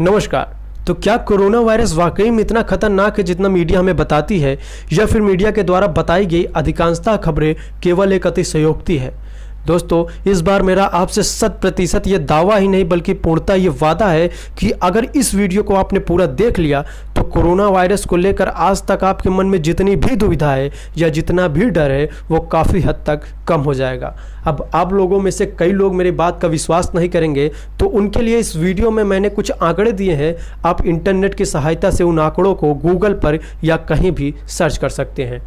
नमस्कार। तो क्या कोरोना वायरस वाकई में इतना खतरनाक है जितना मीडिया हमें बताती है, या फिर मीडिया के द्वारा बताई गई अधिकांशतः खबरें केवल एक अतिशयोक्ति है? दोस्तों, इस बार मेरा आपसे 100% ये दावा ही नहीं बल्कि पूर्णतः ये वादा है कि अगर इस वीडियो को आपने पूरा देख लिया तो कोरोना वायरस को लेकर आज तक आपके मन में जितनी भी दुविधा है या जितना भी डर है वो काफ़ी हद तक कम हो जाएगा। अब आप लोगों में से कई लोग मेरी बात का विश्वास नहीं करेंगे, तो उनके लिए इस वीडियो में मैंने कुछ आंकड़े दिए हैं। आप इंटरनेट की सहायता से उन आंकड़ों को गूगल पर या कहीं भी सर्च कर सकते हैं।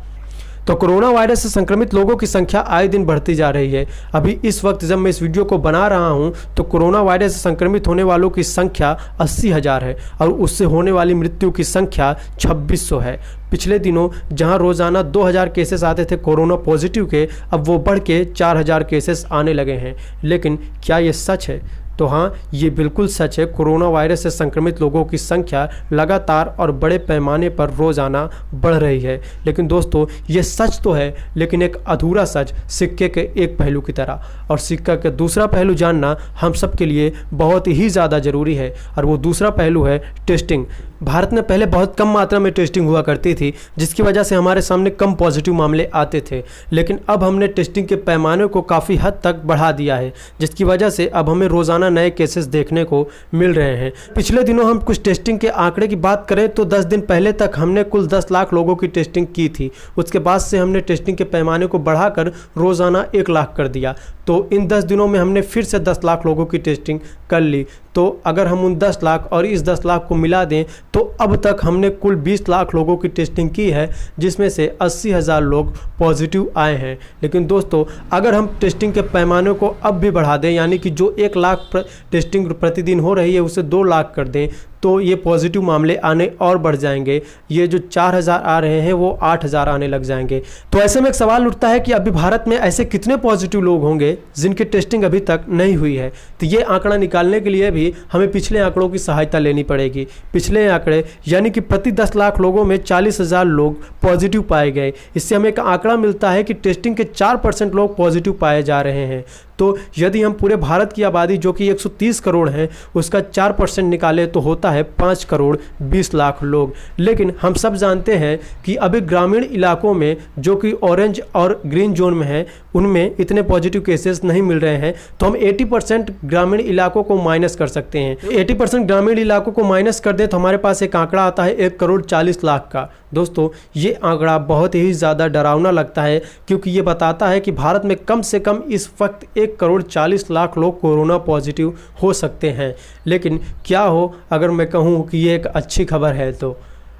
तो कोरोना वायरस से संक्रमित लोगों की संख्या आए दिन बढ़ती जा रही है। अभी इस वक्त जब मैं इस वीडियो को बना रहा हूं तो कोरोना वायरस से संक्रमित होने वालों की संख्या 80,000 है और उससे होने वाली मृत्यु की संख्या 2600 है। पिछले दिनों जहां रोजाना 2000 केसेस आते थे कोरोना पॉजिटिव के, अब वो बढ़ के 4000 केसेस आने लगे हैं। लेकिन क्या ये सच है? तो हाँ, ये बिल्कुल सच है। कोरोना वायरस से संक्रमित लोगों की संख्या लगातार और बड़े पैमाने पर रोज़ाना बढ़ रही है। लेकिन दोस्तों, ये सच तो है, लेकिन एक अधूरा सच सिक्के के एक पहलू की तरह। और सिक्का का दूसरा पहलू जानना हम सब के लिए बहुत ही ज़्यादा ज़रूरी है, और वो दूसरा पहलू है टेस्टिंग। भारत में पहले बहुत कम मात्रा में टेस्टिंग हुआ करती थी, जिसकी वजह से हमारे सामने कम पॉजिटिव मामले आते थे। लेकिन अब हमने टेस्टिंग के पैमाने को काफ़ी हद तक बढ़ा दिया है, जिसकी वजह से अब हमें रोज़ाना नए केसेस देखने को मिल रहे हैं। पिछले दिनों हम कुछ टेस्टिंग के आंकड़े की बात करें तो 10 दिन पहले तक हमने कुल 10 लाख लोगों की टेस्टिंग की थी। उसके बाद से हमने टेस्टिंग के पैमाने को बढ़ाकर रोज़ाना 1 लाख कर दिया। तो इन 10 दिनों में हमने फिर से 10 लाख लोगों की टेस्टिंग कर ली। तो अगर हम उन 10 लाख और इस 10 लाख को मिला दें तो अब तक हमने कुल 20 लाख लोगों की टेस्टिंग की है, जिसमें से 80,000 लोग पॉजिटिव आए हैं। लेकिन दोस्तों, अगर हम टेस्टिंग के पैमाने को अब भी बढ़ा दें, यानी कि जो 1 लाख टेस्टिंग प्रतिदिन हो रही है उसे 2 लाख कर दें, तो ये पॉजिटिव मामले आने और बढ़ जाएंगे। ये जो 4000 आ रहे हैं वो 8000 आने लग जाएंगे। तो ऐसे में एक सवाल उठता है कि अभी भारत में ऐसे कितने पॉजिटिव लोग होंगे जिनकी टेस्टिंग अभी तक नहीं हुई है। तो ये आंकड़ा निकालने के लिए भी हमें पिछले आंकड़ों की सहायता लेनी पड़ेगी। पिछले आंकड़े यानी कि प्रति 10 लाख लोगों में 40,000 लोग पॉजिटिव पाए गए। इससे हमें एक आंकड़ा मिलता है कि टेस्टिंग के 4% लोग पॉजिटिव पाए जा रहे हैं। तो यदि हम पूरे भारत की आबादी जो कि 130 करोड़ है उसका 4% निकाले तो होता है 5 करोड़ 20 लाख लोग। लेकिन हम सब जानते हैं कि अभी ग्रामीण इलाकों में जो कि ऑरेंज और ग्रीन जोन में है उनमें इतने पॉजिटिव केसेस नहीं मिल रहे हैं। तो हम 80% ग्रामीण इलाकों को माइनस कर सकते हैं। 80% ग्रामीण इलाकों को माइनस कर दें तो हमारे पास एक आंकड़ा आता है 1 करोड़ 40 लाख का। दोस्तों, ये आंकड़ा बहुत ही ज़्यादा डरावना लगता है, क्योंकि ये बताता है कि भारत में कम से कम इस वक्त 1 करोड़ 40 लाख लोग कोरोना पॉजिटिव हो सकते हैं। लेकिन क्या हो अगर मैं कहूँ कि ये एक अच्छी खबर है? तो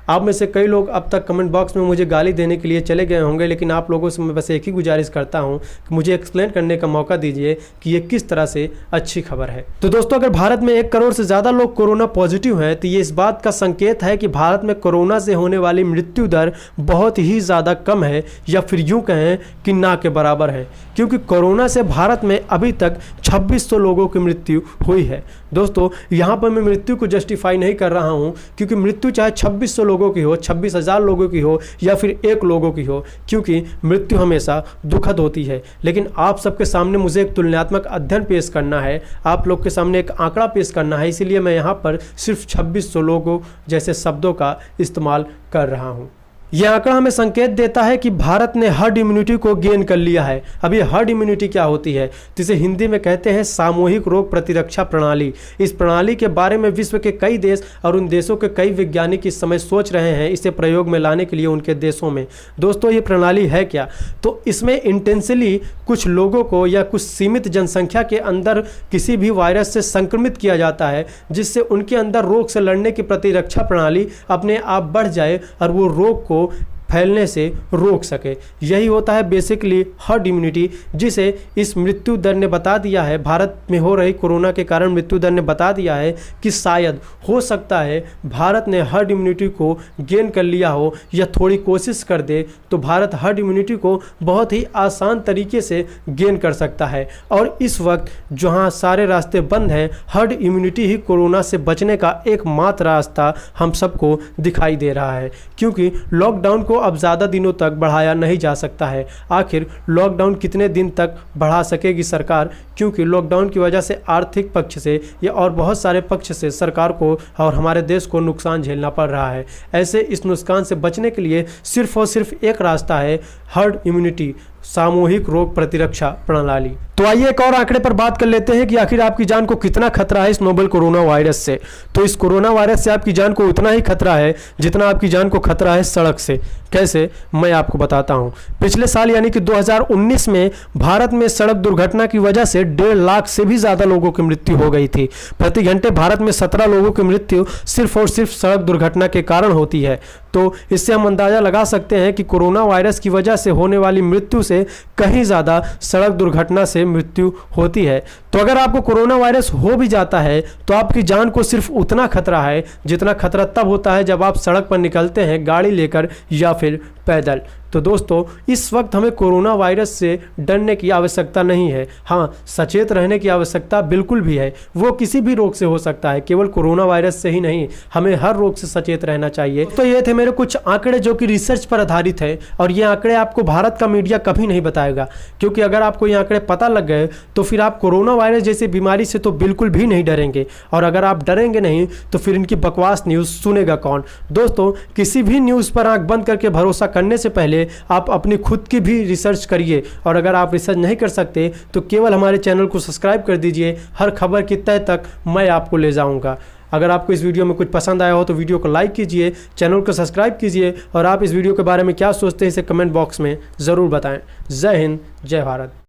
आप में से कई लोग अब तक कमेंट बॉक्स में मुझे गाली देने के लिए चले गए होंगे, लेकिन आप लोगों से मैं बस एक ही गुजारिश करता हूं कि मुझे एक्सप्लेन करने का मौका दीजिए कि ये किस तरह से अच्छी खबर है। तो दोस्तों, अगर भारत में 1 करोड़ से ज़्यादा लोग कोरोना पॉजिटिव हैं तो ये इस बात का संकेत है कि भारत में कोरोना से होने वाली मृत्यु दर बहुत ही ज़्यादा कम है, या फिर यूँ कहें कि ना के बराबर है। क्योंकि कोरोना से भारत में अभी तक 2600 लोगों की मृत्यु हुई है। दोस्तों, यहाँ पर मैं मृत्यु को जस्टिफाई नहीं कर रहा हूँ, क्योंकि मृत्यु चाहे 2600 लोगों की हो, 26,000 लोगों की हो या फिर 1 लोगों की हो, क्योंकि मृत्यु हमेशा दुखद होती है। लेकिन आप सबके सामने मुझे एक तुलनात्मक अध्ययन पेश करना है, आप लोग के सामने एक आंकड़ा पेश करना है, इसीलिए मैं यहाँ पर सिर्फ 2600 लोगों जैसे शब्दों का इस्तेमाल कर रहा हूँ। यह आंकड़ा हमें संकेत देता है कि भारत ने हर्ड इम्यूनिटी को गेन कर लिया है। अब ये हर्ड इम्यूनिटी क्या होती है? जिसे हिंदी में कहते हैं सामूहिक रोग प्रतिरक्षा प्रणाली। इस प्रणाली के बारे में विश्व के कई देश और उन देशों के कई वैज्ञानिक इस समय सोच रहे हैं इसे प्रयोग में लाने के लिए उनके देशों में। दोस्तों, ये प्रणाली है क्या? तो इसमें इंटेंसली कुछ लोगों को या कुछ सीमित जनसंख्या के अंदर किसी भी वायरस से संक्रमित किया जाता है, जिससे उनके अंदर रोग से लड़ने की प्रतिरक्षा प्रणाली अपने आप बढ़ जाए और वो रोग को फैलने से रोक सके। यही होता है बेसिकली हर्ड इम्यूनिटी, जिसे इस मृत्यु दर ने बता दिया है, भारत में हो रही कोरोना के कारण मृत्यु दर ने बता दिया है कि शायद हो सकता है भारत ने हर्ड इम्यूनिटी को गेन कर लिया हो, या थोड़ी कोशिश कर दे तो भारत हर्ड इम्यूनिटी को बहुत ही आसान तरीके से गेन कर सकता है। और इस वक्त जहाँ सारे रास्ते बंद हैं, हर्ड इम्यूनिटी ही कोरोना से बचने का एकमात्र रास्ता हम सबको दिखाई दे रहा है, क्योंकि लॉकडाउन को को अब ज़्यादा दिनों तक बढ़ाया नहीं जा सकता है। आखिर लॉकडाउन कितने दिन तक बढ़ा सकेगी सरकार, क्योंकि लॉकडाउन की वजह से आर्थिक पक्ष से या और बहुत सारे पक्ष से सरकार को और हमारे देश को नुकसान झेलना पड़ रहा है। ऐसे इस नुकसान से बचने के लिए सिर्फ और सिर्फ एक रास्ता है, हर्ड इम्यूनिटी, सामूहिक रोग प्रतिरक्षा प्रणाली। तो आइए एक और आंकड़े पर बात कर लेते हैं कि आखिर आपकी जान को कितना खतरा है इस नोवेल कोरोना वायरस से। तो इस कोरोना वायरस से आपकी जान को उतना ही खतरा है जितना आपकी जान को खतरा है सड़क से। कैसे, मैं आपको बताता हूं। पिछले साल यानी कि 2019 में भारत में सड़क दुर्घटना की वजह से 1.5 लाख से भी ज़्यादा लोगों की मृत्यु हो गई थी। प्रति घंटे भारत में 17 लोगों की मृत्यु सिर्फ और सिर्फ सड़क दुर्घटना के कारण होती है। तो इससे हम अंदाज़ा लगा सकते हैं कि कोरोना वायरस की वजह से होने वाली मृत्यु से कहीं ज़्यादा सड़क दुर्घटना से मृत्यु होती है। तो अगर आपको कोरोना वायरस हो भी जाता है तो आपकी जान को सिर्फ उतना खतरा है जितना खतरा तब होता है जब आप सड़क पर निकलते हैं गाड़ी लेकर या फिर पैदल। तो दोस्तों, इस वक्त हमें कोरोना वायरस से डरने की आवश्यकता नहीं है। हाँ, सचेत रहने की आवश्यकता बिल्कुल भी है। वो किसी भी रोग से हो सकता है, केवल कोरोना वायरस से ही नहीं, हमें हर रोग से सचेत रहना चाहिए। तो ये थे मेरे कुछ आंकड़े जो कि रिसर्च पर आधारित है, और ये आंकड़े आपको भारत का मीडिया कभी नहीं बताएगा, क्योंकि अगर आपको ये आंकड़े पता लग गए तो फिर आप कोरोना वायरस जैसी बीमारी से तो बिल्कुल भी नहीं डरेंगे। और अगर आप डरेंगे नहीं तो फिर इनकी बकवास न्यूज़ सुनेगा कौन। दोस्तों, किसी भी न्यूज़ पर आंख बंद करके भरोसा करने से पहले आप अपनी खुद की भी रिसर्च करिए। और अगर आप रिसर्च नहीं कर सकते तो केवल हमारे चैनल को सब्सक्राइब कर दीजिए। हर खबर की तह तक मैं आपको ले जाऊंगा। अगर आपको इस वीडियो में कुछ पसंद आया हो तो वीडियो को लाइक कीजिए, चैनल को सब्सक्राइब कीजिए, और आप इस वीडियो के बारे में क्या सोचते हैं इसे कमेंट बॉक्स में ज़रूर बताएं। जय हिंद, जय भारत।